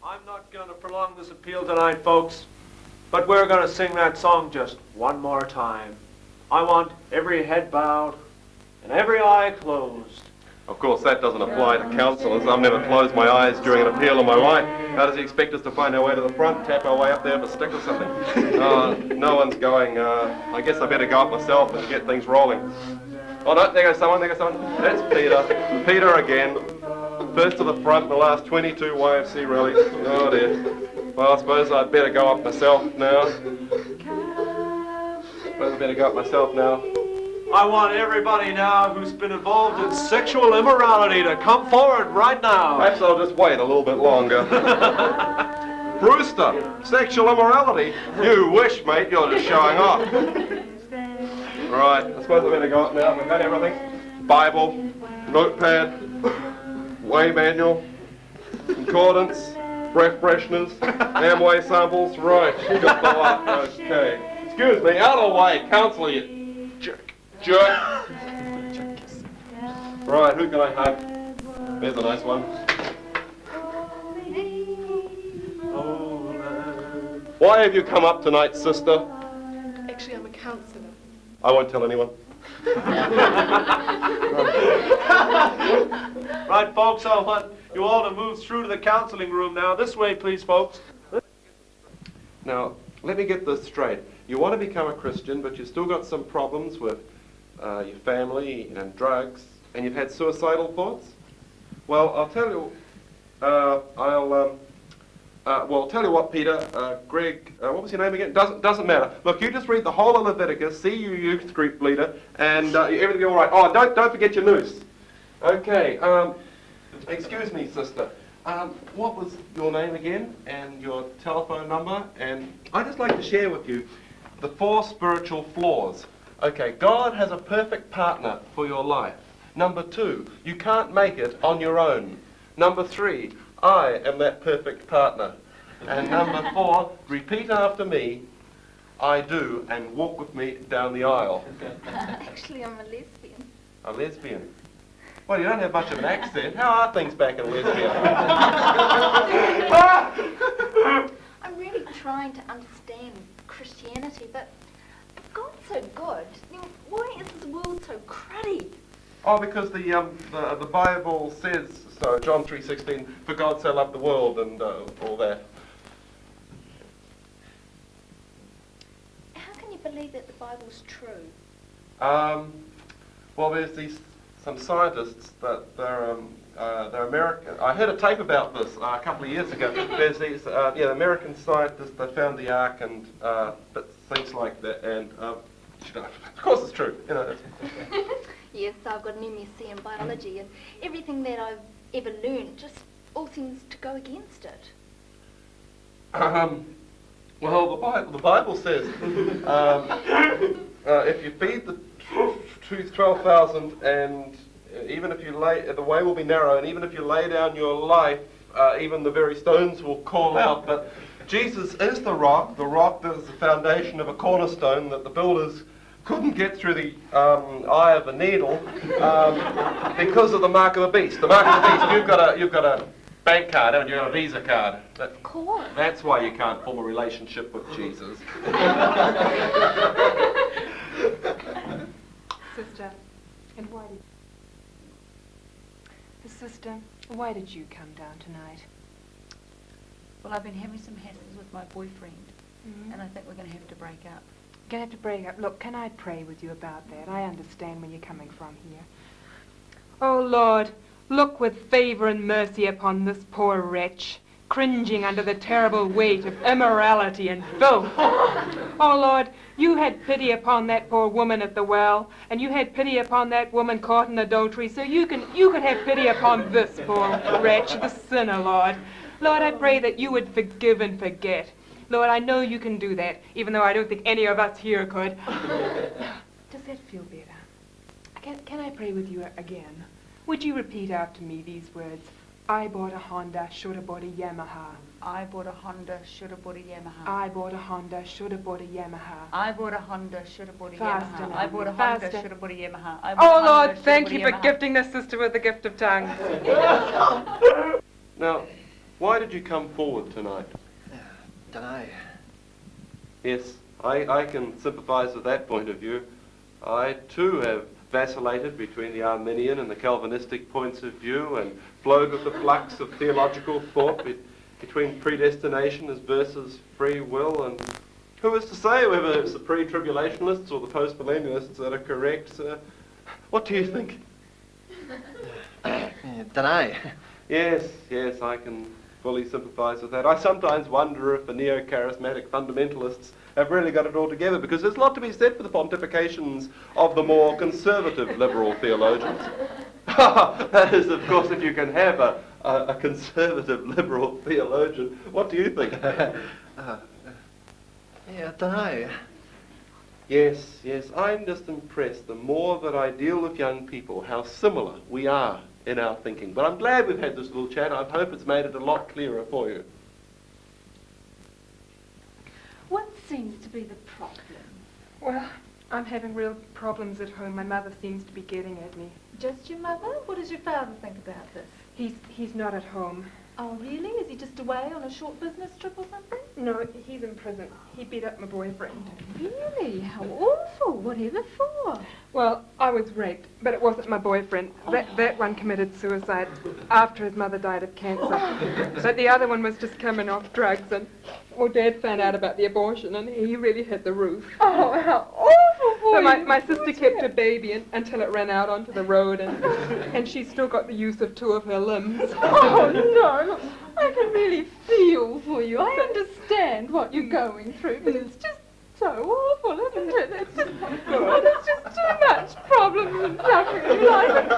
I'm not going to prolong this appeal tonight, folks, but we're going to sing that song just one more time. I want every head bowed and every eye closed. Of course, that doesn't apply to counsellors. I've never closed my eyes during an appeal in my life. How does he expect us to find our way to the front, tap our way up there with a stick or something? No one's going. I guess I better go up myself and get things rolling. Oh no, there goes someone, That's Peter. Peter again. First to the front in the last 22 YFC rallies. Oh dear. Well, I suppose I'd better go up myself now. I want everybody now who's been involved in sexual immorality to come forward right now. Perhaps I'll just wait a little bit longer. Brewster, sexual immorality? You wish, mate, you're just showing off. Right, I suppose I better go up now. I've got everything. Bible, notepad, way manual, concordance, breath fresheners, Amway samples. Right, got the lot. Okay. Excuse me, out of the way, counsellor, you jerk. Right, who can I hug? There's a nice one. Why have you come up tonight, sister? Actually, I'm a counsellor. I won't tell anyone. Right, folks, I want you all to move through to the counseling room now. This way, please, folks. Now, let me get this straight. You want to become a Christian, but you've still got some problems with your family and drugs, and you've had suicidal thoughts? Well, I'll tell you, well, tell you what, Peter, Greg, what was your name again? Doesn't matter. Look, you just read the whole of Leviticus, see your youth group leader, and everything will be all right. Oh, don't forget your noose. Okay, excuse me, sister. What was your name again, and your telephone number? And I'd just like to share with you the 4 spiritual flaws. Okay, God has a perfect partner for your life. Number 2, you can't make it on your own. Number 3, I am that perfect partner. And number 4, repeat after me, I do, and walk with me down the aisle. Actually, I'm a lesbian. A lesbian? Well, you don't have much of an accent. How are things back in lesbian? I'm really trying to understand Christianity, but if God's so good, then why is this world so cruddy? Oh, because the Bible says so. John 3:16, for God so loved the world, and all that. How can you believe that the Bible's true? Well, there's some scientists that they're American. I heard a tape about this a couple of years ago. There's these American scientists that found the Ark and things like that, and of course it's true. You know. Yes, I've got an MSc in biology, and everything that I've ever learned just all seems to go against it. Well, the Bible says if you feed the 12,000, and even if you the way will be narrow, and even if you lay down your life, even the very stones will call out. But Jesus is the rock that is the foundation of a cornerstone that the builders couldn't get through the eye of the needle because of the mark of the beast. The mark of the beast. You've got a bank card, haven't you? A Visa card. Of course. That's why you can't form a relationship with Jesus. Sister, why did you come down tonight? Well, I've been having some hassles with my boyfriend, and I think we're going to have to break up. You're going to have to break up. Look, can I pray with you about that? I understand where you're coming from here. Oh, Lord, look with favour and mercy upon this poor wretch, cringing under the terrible weight of immorality and filth. Oh, Lord, you had pity upon that poor woman at the well, and you had pity upon that woman caught in adultery, so you could have pity upon this poor wretch, the sinner, Lord. Lord, I pray that you would forgive and forget. Lord, I know you can do that, even though I don't think any of us here could. Does that feel better? Can I pray with you again? Would you repeat after me these words? I bought a Honda, should have bought a Yamaha. I bought a Honda, should have bought a Yamaha. I bought a Honda, should have bought a Yamaha. I bought a Honda, should have bought a Faster Yamaha. now. I bought a Faster. Honda, should have bought a Yamaha. Oh, Lord, thank you for gifting the sister with the gift of tongues. Now, why did you come forward tonight? Dunno. Yes, I can sympathise with that point of view. I too have vacillated between the Arminian and the Calvinistic points of view and flowed with the flux of theological thought between predestination as versus free will, and who is to say whether it's the pre-tribulationists or the post-millennialists that are correct? What do you think? Dunno. Yes, I can fully sympathise with that. I sometimes wonder if the neo-charismatic fundamentalists have really got it all together, because there's a lot to be said for the pontifications of the more conservative liberal theologians. That is, of course, if you can have a conservative liberal theologian. What do you think? Dunno. Yes, I'm just impressed the more that I deal with young people, how similar we are in our thinking. But I'm glad we've had this little chat. I hope it's made it a lot clearer for you. What seems to be the problem? Well, I'm having real problems at home. My mother seems to be getting at me. Just your mother? What does your father think about this? He's not at home. Oh, really? Is he just away on a short business trip or something? No, he's in prison. He beat up my boyfriend. Really? How awful. Whatever for? Well, I was raped, but it wasn't my boyfriend. That one committed suicide after his mother died of cancer. But the other one was just coming off drugs, and Dad found out about the abortion, and he really hit the roof. Oh, how awful for So you. my sister kept her baby until it ran out onto the road, and she's still got the use of 2 of her limbs. Oh, no. I can really feel for you. I understand what you're going through, but it's just so awful, isn't it? It's just, there's just too much problems and suffering in life.